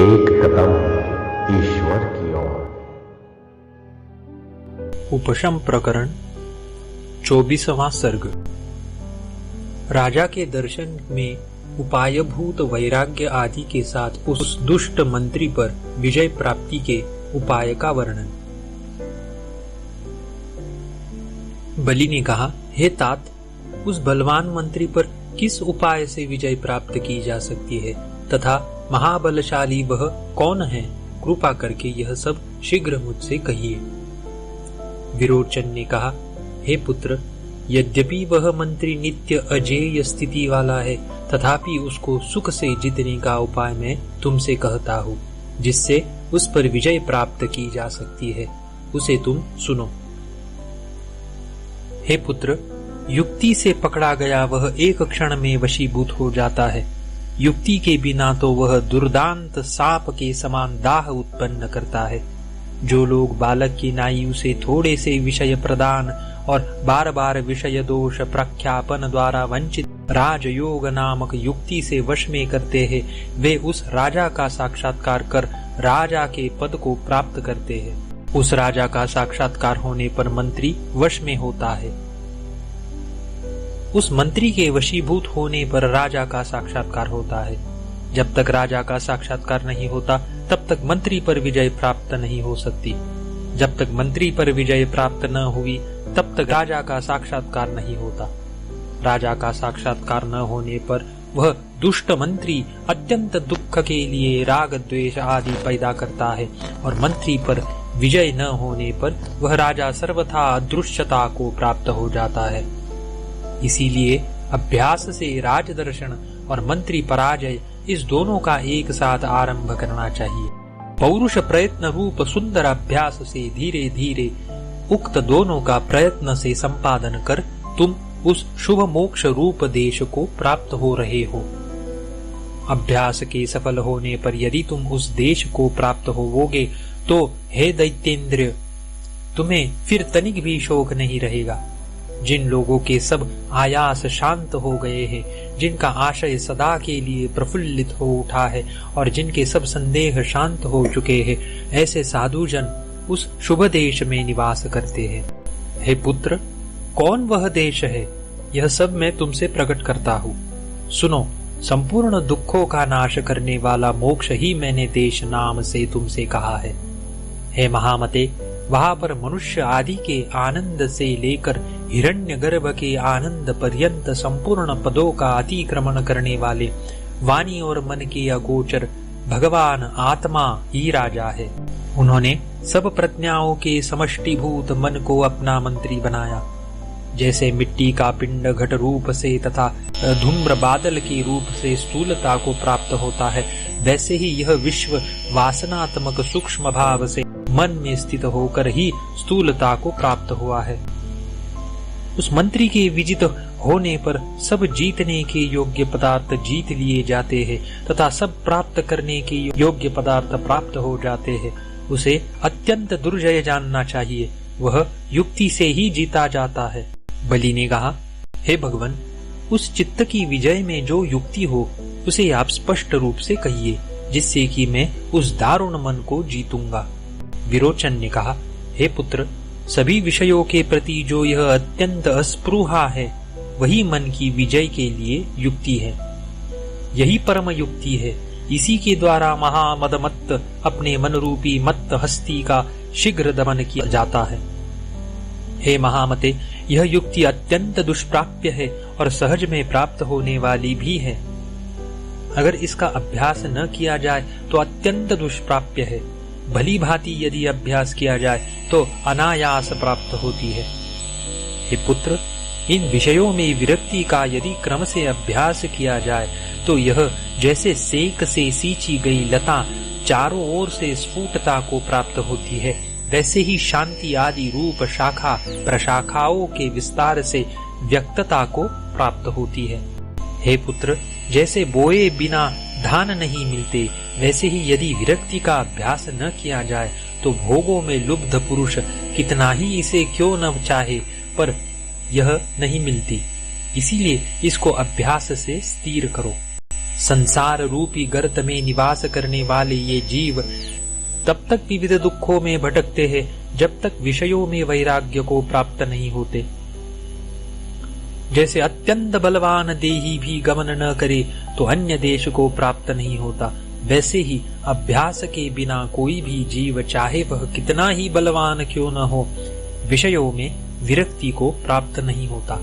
एक कदम ईश्वर की ओर। उपशम प्रकरण 24वां सर्ग। राजा के दर्शन में उपायभूत वैराग्य आदि के साथ उस दुष्ट मंत्री पर विजय प्राप्ति के उपाय का वर्णन। बलि ने कहा, हे तात, उस बलवान मंत्री पर किस उपाय से विजय प्राप्त की जा सकती है तथा महाबलशाली वह कौन है? कृपा करके यह सब शीघ्र मुझसे कहिए। विरोचन ने कहा, हे पुत्र, यद्यपि वह मंत्री नित्य अजेय स्थिति वाला है, तथापि उसको सुख से जीतने का उपाय मैं तुमसे कहता हूँ, जिससे उस पर विजय प्राप्त की जा सकती है। उसे तुम सुनो। हे पुत्र, युक्ति से पकड़ा गया वह एक क्षण में वशीभूत हो जाता है। युक्ति के बिना तो वह दुर्दांत सांप के समान दाह उत्पन्न करता है। जो लोग बालक की नायु से थोड़े से विषय प्रदान और बार बार विषय दोष प्रख्यापन द्वारा वंचित राजयोग नामक युक्ति से वश में करते हैं, वे उस राजा का साक्षात्कार कर राजा के पद को प्राप्त करते हैं। उस राजा का साक्षात्कार होने पर मंत्री वश में होता है। उस मंत्री के वशीभूत होने पर राजा का साक्षात्कार होता है। जब तक राजा का साक्षात्कार नहीं होता, तब तक मंत्री पर विजय प्राप्त नहीं हो सकती। जब तक मंत्री पर विजय प्राप्त न हुई, तब तक राजा का साक्षात्कार नहीं होता। राजा का साक्षात्कार न होने पर वह दुष्ट मंत्री अत्यंत दुख के लिए राग द्वेष आदि पैदा करता है, और मंत्री पर विजय न होने पर वह राजा सर्वथा अदृश्यता को प्राप्त हो जाता है। इसीलिए अभ्यास से राजदर्शन और मंत्री पराजय, इस दोनों का एक साथ आरंभ करना चाहिए। पौरुष प्रयत्न रूप सुंदर अभ्यास से धीरे धीरे उक्त दोनों का प्रयत्न से संपादन कर तुम उस शुभ मोक्ष रूप देश को प्राप्त हो रहे हो। अभ्यास के सफल होने पर यदि तुम उस देश को प्राप्त होवोगे, तो हे दैत्येंद्र, तुम्हें फिर तनिक भी शोक नहीं रहेगा। जिन लोगों के सब आयास शांत हो गए हैं, जिनका आशय सदा के लिए प्रफुल्लित हो उठा है और जिनके सब संदेह शांत हो चुके हैं, ऐसे साधुजन उस शुभ देश में निवास करते हैं। हे पुत्र, कौन वह देश है, यह सब मैं तुमसे प्रकट करता हूँ। सुनो, संपूर्ण दुखों का नाश करने वाला मोक्ष ही मैंने देश नाम से तुमसे कहा है। हे महामते, वहां पर मनुष्य आदि के आनंद से लेकर हिरण्यगर्भ के आनंद पर्यंत संपूर्ण पदों का अतिक्रमण करने वाले वाणी और मन के अगोचर भगवान आत्मा ही राजा है। उन्होंने सब प्रज्ञाओं के समष्टिभूत मन को अपना मंत्री बनाया। जैसे मिट्टी का पिंड घट रूप से तथा धूम्र बादल के रूप से स्थूलता को प्राप्त होता है, वैसे ही यह विश्व वासनात्मक सूक्ष्म भाव से मन में स्थित होकर ही स्थूलता को प्राप्त हुआ है। उस मंत्री के विजित होने पर सब जीतने के योग्य पदार्थ जीत लिए जाते हैं तथा सब प्राप्त करने के योग्य पदार्थ प्राप्त हो जाते हैं। उसे अत्यंत दुर्जय जानना चाहिए, वह युक्ति से ही जीता जाता है। बलि ने कहा, हे भगवान, उस चित्त की विजय में जो युक्ति हो, उसे आप स्पष्ट रूप से कहिए, जिससे कि मैं उस दारुण मन को जीतूंगा। विरोचन ने कहा, हे पुत्र, सभी विषयों के प्रति जो यह अत्यंत अस्पृहा है, वही मन की विजय के लिए युक्ति है। यही परम युक्ति है। इसी के द्वारा महामदमत्त अपने मन रूपी मत्त हस्ती का शीघ्र दमन किया जाता है। हे महामते, यह युक्ति अत्यंत दुष्प्राप्य है और सहज में प्राप्त होने वाली भी है। अगर इसका अभ्यास न किया जाए तो अत्यंत दुष्प्राप्य है। भली भांति यदि अभ्यास किया जाए तो अनायास प्राप्त होती है। हे पुत्र, इन विषयों में विरक्ति का यदि क्रम से अभ्यास किया जाए तो यह जैसे सेक से सींची गई लता चारों ओर से स्फुटता को प्राप्त होती है, वैसे ही शांति आदि रूप शाखा प्रशाखाओं के विस्तार से व्यक्तता को प्राप्त होती है। हे पुत्र, जैसे बोए बिना धान नहीं मिलते, वैसे ही यदि विरक्ति का अभ्यास न किया जाए तो भोगों में लुब्ध पुरुष कितना ही इसे क्यों न चाहे, पर यह नहीं मिलती। इसीलिए इसको अभ्यास से स्थिर करो। संसार रूपी गर्त में निवास करने वाले ये जीव तब तक विविध दुखों में भटकते हैं जब तक विषयों में वैराग्य को प्राप्त नहीं होते। जैसे अत्यंत बलवान देही भी गमन न करे तो अन्य देश को प्राप्त नहीं होता, वैसे ही अभ्यास के बिना कोई भी जीव चाहे वह कितना ही बलवान क्यों न हो, विषयों में विरक्ति को प्राप्त नहीं होता।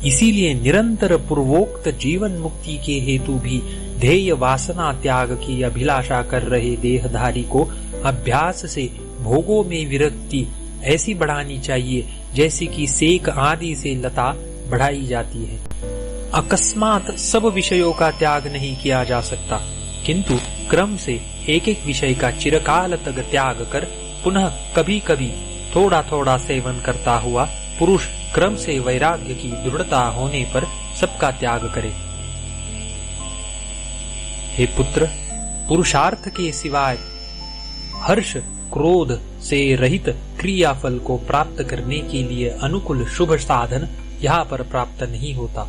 इसीलिए निरंतर पूर्वोक्त जीवन मुक्ति के हेतु भी ध्येय वासना त्याग की अभिलाषा कर रहे देहधारी को अभ्यास से भोगों में विरक्ति ऐसी बढ़ानी चाहिए जैसे कि सेक आदि से लता बढ़ाई जाती है। अकस्मात सब विषयों का त्याग नहीं किया जा सकता, किंतु क्रम से एक एक विषय का चिरकाल तक त्याग कर पुनः कभी कभी थोड़ा थोड़ा सेवन करता हुआ पुरुष क्रम से वैराग्य की दृढ़ता होने पर सबका त्याग करे। हे पुत्र, पुरुषार्थ के सिवाय हर्ष क्रोध से रहित क्रियाफल को प्राप्त करने के लिए अनुकूल शुभ साधन यहाँ पर प्राप्त नहीं होता।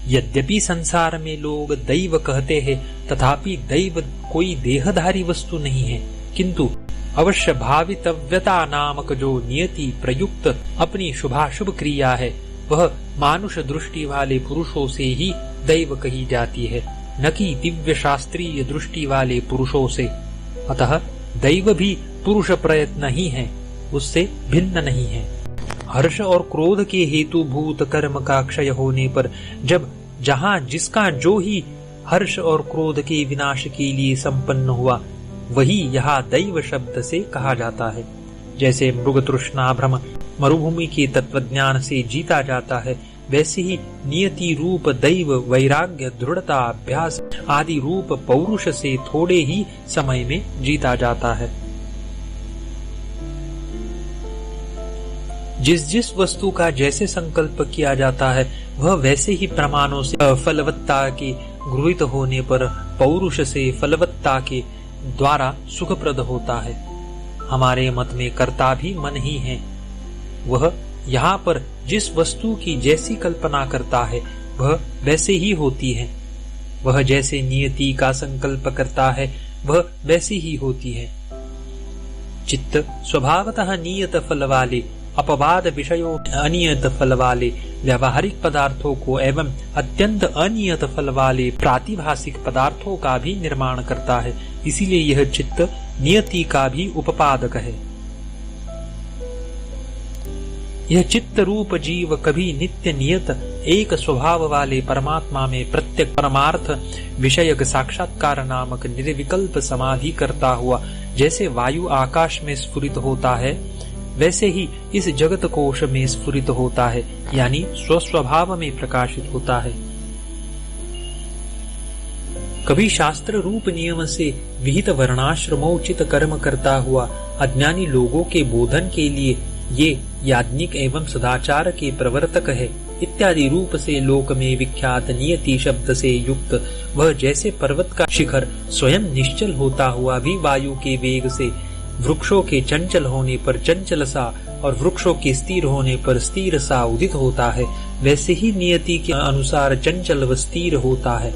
यद्यपि संसार में लोग दैव कहते हैं, तथापि दैव कोई देहधारी वस्तु नहीं है, किंतु अवश्य भावितव्यता नामक जो नियति प्रयुक्त अपनी शुभाशुभ क्रिया है, वह मानुष दृष्टि वाले पुरुषों से ही दैव कही जाती है, न कि दिव्य शास्त्रीय दृष्टि वाले पुरुषों से। अतः दैव भी पुरुष प्रयत्न ही है, उससे भिन्न नहीं है। हर्ष और क्रोध के हेतु भूत कर्म का क्षय होने पर जब जहाँ जिसका जो ही हर्ष और क्रोध के विनाश के लिए संपन्न हुआ, वही यहाँ दैव शब्द से कहा जाता है। जैसे मृग तृष्णा भ्रम मरुभूमि के तत्वज्ञान से जीता जाता है, वैसे ही नियति रूप दैव वैराग्य दृढ़ता अभ्यास आदि रूप पौरुष से थोड़े ही समय में जीता जाता है। जिस जिस वस्तु का जैसे संकल्प किया जाता है, वह वैसे ही प्रमाणों से फलवत्ता के गृहीत होने पर पौरुष से फलवत्ता के द्वारा सुखप्रद होता है। हमारे मत में कर्ता भी मन ही है। वह यहाँ पर जिस वस्तु की जैसी कल्पना करता है, वह वैसे ही होती है। वह जैसे नियति का संकल्प करता है, वह वैसी ही होती है। चित्त स्वभावतः नियत फल वाले, अपवाद विषयों अनियत फल वाले व्यावहारिक पदार्थों को एवं अत्यंत अनियत फल वाले प्रातिभासिक पदार्थों का भी निर्माण करता है। इसीलिए यह चित्त नियति का भी उपपादक है। यह चित्त रूप जीव कभी नित्य नियत एक स्वभाव वाले परमात्मा में प्रत्यक्ष परमार्थ विषयक साक्षात्कार नामक निर्विकल्प समाधि करता हुआ जैसे वायु आकाश में स्फुरित होता है, वैसे ही इस जगत कोश में स्फुरित होता है, यानी स्वस्वभाव में प्रकाशित होता है। कभी शास्त्र रूप नियम से विहित वर्णाश्रमोचित कर्म करता हुआ अज्ञानी लोगों के बोधन के लिए ये याज्ञिक एवं सदाचार के प्रवर्तक है इत्यादि रूप से लोक में विख्यात नियति शब्द से युक्त वह जैसे पर्वत का शिखर स्वयं निश्चल होता हुआ भी वायु के वेग से वृक्षों के चंचल होने पर चंचल सा और वृक्षों के स्थिर होने पर स्थिर सा उदित होता है, वैसे ही नियति के अनुसार चंचल व स्थिर होता है।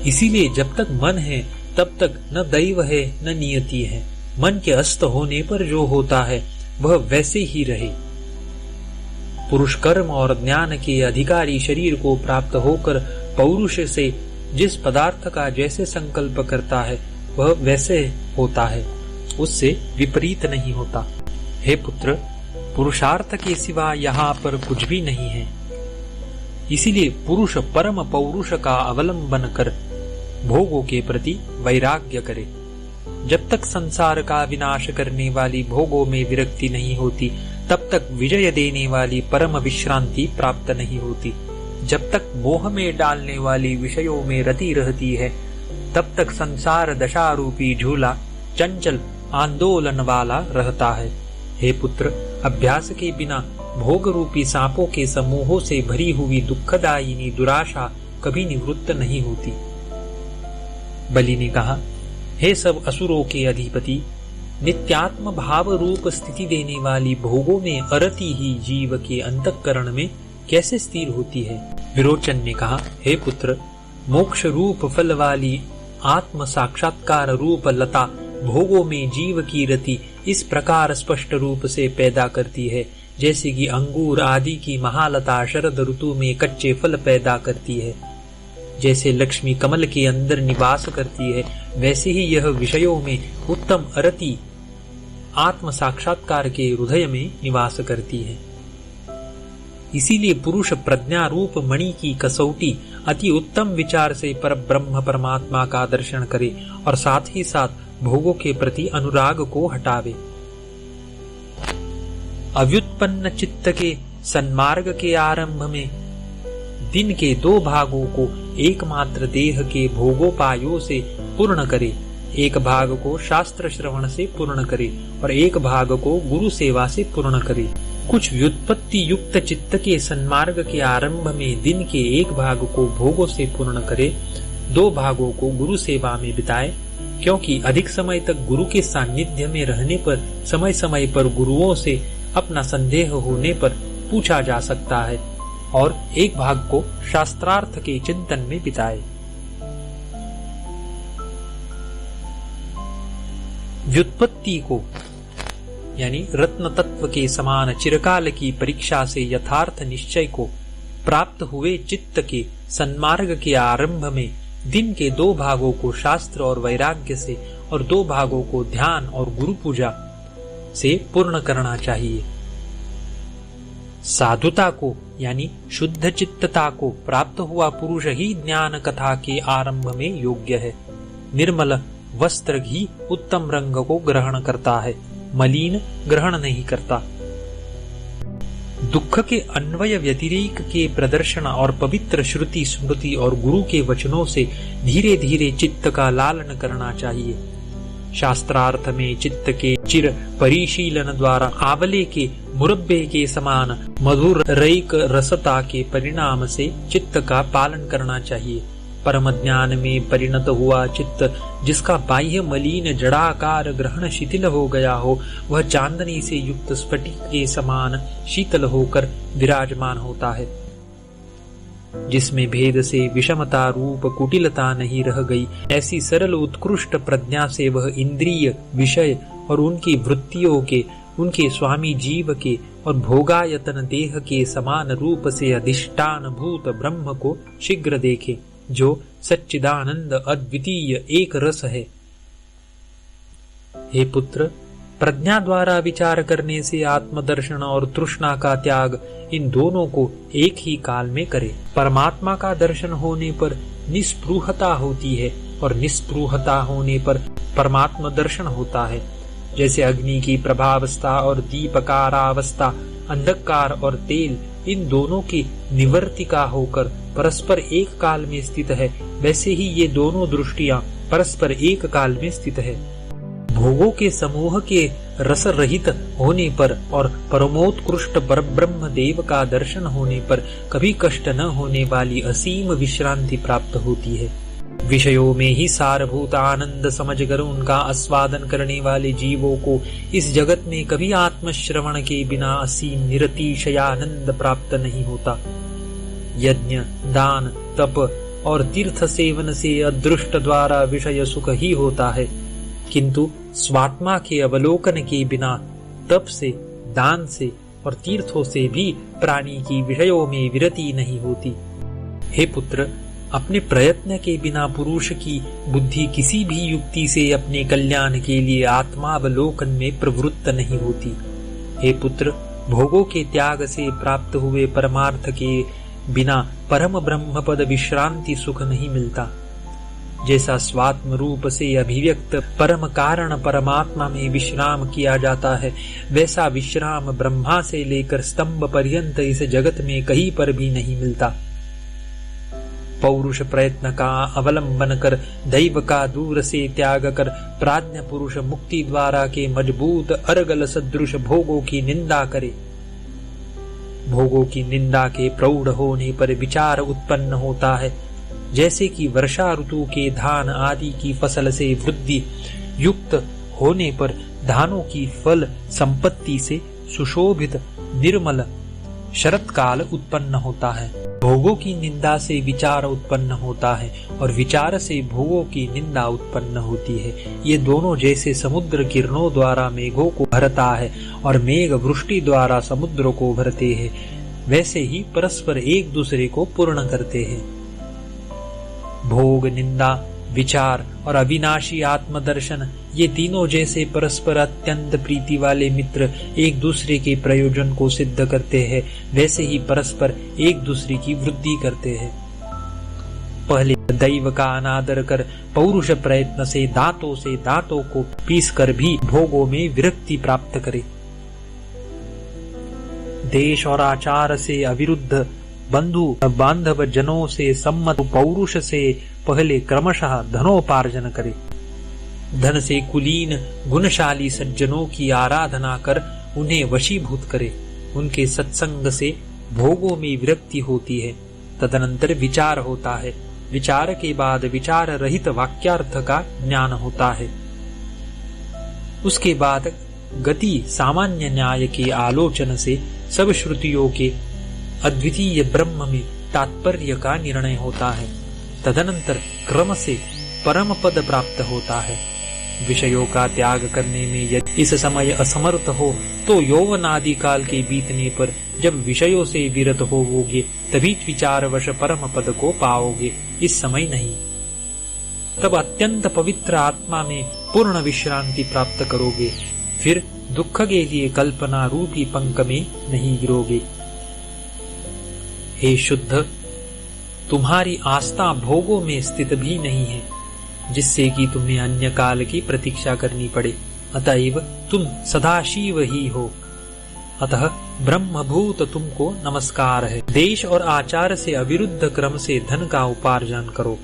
इसीलिए जब तक मन है तब तक न दैव है न नियति है। मन के अस्त होने पर जो होता है वह वैसे ही रहे। पुरुष कर्म और ज्ञान के अधिकारी शरीर को प्राप्त होकर पौरुष से जिस पदार्थ का जैसे संकल्प करता है वह वैसे होता है, उससे विपरीत नहीं होता। हे पुत्र, पुरुषार्थ के सिवा यहाँ पर कुछ भी नहीं है। इसीलिए पुरुष परम पौरुष का अवलंबन कर भोगों के प्रति वैराग्य करे। जब तक संसार का विनाश करने वाली भोगों में विरक्ति नहीं होती, तब तक विजय देने वाली परम विश्रांति प्राप्त नहीं होती। जब तक मोह में डालने वाली विषयों में रति रहती है, तब तक संसार दशा रूपी झूला चंचल आंदोलन वाला रहता है। हे पुत्र, अभ्यास के बिना भोग रूपी सांपों के समूहों से भरी हुई दुखदायिनी दुराशा कभी निवृत्त नहीं होती। बलि ने कहा, हे सब असुरों के अधिपति, नित्यात्म भाव रूप स्थिति देने वाली भोगों में अरति ही जीव के अंतःकरण में कैसे स्थिर होती है? विरोचन ने कहा, हे पुत्र, मोक्ष रूप फल वाली आत्म साक्षात्कार रूप लता भोगों में जीव की रति इस प्रकार स्पष्ट रूप से पैदा करती है, जैसे कि अंगूर आदि की महालता शरद ऋतु में कच्चे फल पैदा करती है। जैसे लक्ष्मी कमल के अंदर निवास करती है, वैसे ही यह विषयों में उत्तम अरति आत्म साक्षात्कार के हृदय में निवास करती है। इसीलिए पुरुष प्रज्ञा रूप मणि की कसौटी अति उत्तम विचार से पर ब्रह्म परमात्मा का दर्शन करे और साथ ही साथ भोगों के प्रति अनुराग को हटावे। अव्युत्पन्न चित्त के सन्मार्ग के आरंभ में दिन के 2 भागों को एकमात्र देह के भोगोपायों से पूर्ण करे, एक भाग को शास्त्र श्रवण से पूर्ण करे और एक भाग को गुरु सेवा से पूर्ण करे। कुछ व्युत्पत्ति युक्त चित्त के सन्मार्ग के आरंभ में दिन के 1 भाग को भोगों से पूर्ण करे, 2 भागों को गुरु सेवा में बिताए, क्योंकि अधिक समय तक गुरु के सानिध्य में रहने पर समय समय पर गुरुओं से अपना संदेह होने पर पूछा जा सकता है, और 1 भाग को शास्त्रार्थ के चिंतन में बिताए। व्युत्पत्ति को यानी रत्न तत्व के समान चिरकाल की परीक्षा से यथार्थ निश्चय को प्राप्त हुए चित्त के सन्मार्ग के आरंभ में दिन के 2 भागों को शास्त्र और वैराग्य से और 2 भागों को ध्यान और गुरु पूजा से पूर्ण करना चाहिए। साधुता को यानी शुद्ध चित्तता को प्राप्त हुआ पुरुष ही ज्ञान कथा के आरंभ में योग्य है। निर्मल वस्त्र घी उत्तम रंग को ग्रहण करता है, मलिन ग्रहण नहीं करता। दुख के अन्वय व्यतिरेक के प्रदर्शन और पवित्र श्रुति स्मृति और गुरु के वचनों से धीरे धीरे चित्त का लालन करना चाहिए। शास्त्रार्थ में चित्त के चिर परिशीलन द्वारा आंवले के मुरब्बे के समान मधुर रैक रसता के परिणाम से चित्त का पालन करना चाहिए। परम ज्ञान में परिणत हुआ चित्त, जिसका बाह्य मलिन जड़ाकार ग्रहण शिथिल हो गया हो, वह चांदनी से युक्त स्फटिक के समान शीतल होकर विराजमान होता है। जिसमें भेद से विषमता रूप कुटिलता नहीं रह गई, ऐसी सरल उत्कृष्ट प्रज्ञा से वह इंद्रिय विषय और उनकी वृत्तियों के, उनके स्वामी जीव के और भोगायतन देह के समान रूप से अधिष्ठान भूत ब्रह्म को शीघ्र देखे, जो सच्चिदानंद अद्वितीय एक रस है। हे पुत्र, प्रज्ञा द्वारा विचार करने से आत्मदर्शन और तृष्णा का त्याग, इन दोनों को एक ही काल में करे। परमात्मा का दर्शन होने पर निस्पृहता होती है और निस्पृहता होने पर परमात्मा दर्शन होता है। जैसे अग्नि की प्रभावस्था और दीपकारावस्था, अंधकार और तेल, इन दोनों की निवर्तिका होकर परस्पर एक काल में स्थित है, वैसे ही ये दोनों दृष्टियां परस्पर एक काल में स्थित है। भोगों के समूह के रस रहित होने पर और परमोत्कृष्ट परब्रह्म देव का दर्शन होने पर कभी कष्ट न होने वाली असीम विश्रांति प्राप्त होती है। विषयों में ही सारभूत आनंद समझकर उनका आस्वादन करने वाले जीवों को इस जगत में कभी आत्मश्रवण के बिना असीम निरतिशयानंद प्राप्त नहीं होता। यज्ञ, दान, तप और तीर्थ सेवन से अदृष्ट द्वारा विषय सुख ही होता है, किंतु स्वात्मा के अवलोकन के बिना तप से, दान से और तीर्थों से भी प्राणी की विषयों में विरति नहीं होती। हे पुत्र, अपने प्रयत्न के बिना पुरुष की बुद्धि किसी भी युक्ति से अपने कल्याण के लिए आत्मावलोकन में प्रवृत्त नहीं होती। हे पुत्र, भोगों के त्याग से प्राप्त हुए परमार्थ के बिना परम ब्रह्म पद विश्रांति सुख नहीं मिलता। जैसा स्वात्म रूप से अभिव्यक्त परम कारण परमात्मा में विश्राम किया जाता है, वैसा विश्राम ब्रह्मा से लेकर स्तंभ पर्यंत इस जगत में कहीं पर भी नहीं मिलता। पौरुष प्रयत्न का अवलंबन कर, दैव का दूर से त्याग कर, प्राज्ञ पुरुष मुक्ति द्वारा के मजबूत अर्गल सदृश भोगों की निंदा करे। भोगों की निंदा के प्रौढ़ होने पर विचार उत्पन्न होता है, जैसे कि वर्षा ऋतु के धान आदि की फसल से वृद्धि युक्त होने पर धानों की फल संपत्ति से सुशोभित निर्मल शरतकाल उत्पन्न होता है। भोगों की निंदा से विचार उत्पन्न होता है और विचार से भोगों की निंदा उत्पन्न होती है। ये दोनों जैसे समुद्र किरणों द्वारा मेघों को भरता है और मेघ वृष्टि द्वारा समुद्र को भरते हैं, वैसे ही परस्पर एक दूसरे को पूर्ण करते हैं। भोग, निंदा, विचार और अविनाशी आत्मदर्शन, ये तीनों जैसे परस्पर अत्यंत प्रीति वाले मित्र एक दूसरे के प्रयोजन को सिद्ध करते हैं, वैसे ही परस्पर एक दूसरे की वृद्धि करते हैं। पहले दैव का अनादर कर पौरुष प्रयत्न से दांतों को पीस कर भी भोगों में विरक्ति प्राप्त करे। देश और आचार से अविरुद्ध बंधु बांधव जनों से सम्मत पौरुष से पहले क्रमशः धनोपार्जन करे। धन से कुलीन गुणशाली सज्जनों की आराधना कर उन्हें वशीभूत करे। उनके सत्संग से भोगों में विरक्ति होती है। तदनंतर विचार होता है। विचार के बाद विचार रहित वाक्यार्थ का ज्ञान होता है। उसके बाद गति सामान्य न्याय के आलोचन से सब श्रुतियों के अद्वितीय ब्रह्म में तात्पर्य का निर्णय होता है। तदनंतर क्रम से परम पद प्राप्त होता है। विषयों का त्याग करने में यदि इस समय असमर्थ हो तो यौवनादि काल के बीतने पर जब विषयों से विरत होवोगे तभी विचारवश परम पद को पाओगे, इस समय नहीं। तब अत्यंत पवित्र आत्मा में पूर्ण विश्रांति प्राप्त करोगे, फिर दुख के लिए कल्पना रूपी पंख में नहीं गिरोगे। हे शुद्ध, तुम्हारी आस्था भोगों में स्थित भी नहीं है, जिससे कि तुम्हें अन्य काल की प्रतीक्षा करनी पड़े। अतएव तुम सदाशिव ही हो। अतः ब्रह्मभूत तुमको नमस्कार है। देश और आचार से अविरुद्ध क्रम से धन का उपार्जन करो।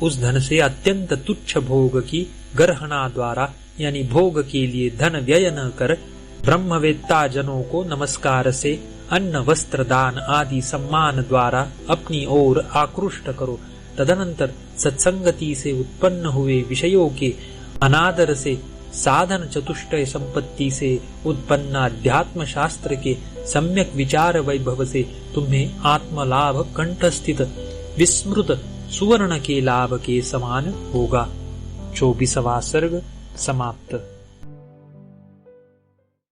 उस धन से अत्यंत तुच्छ भोग की गर्हना द्वारा यानी भोग के लिए धन व्यय न कर ब्रह्मवेत्ता जनों को नमस्कार से अन्न वस्त्र दान आदि सम्मान द्वारा अपनी ओर आकृष्ट करो। तदनंतर सत्संगति से उत्पन्न हुए विषयों के अनादर से साधन चतुष्टय संपत्ति से उत्पन्न अध्यात्म शास्त्र के सम्यक विचार वैभव से तुम्हें आत्मलाभ कंठस्थित विस्मृत सुवर्ण के लाभ के समान होगा। 24वां सर्ग समाप्त।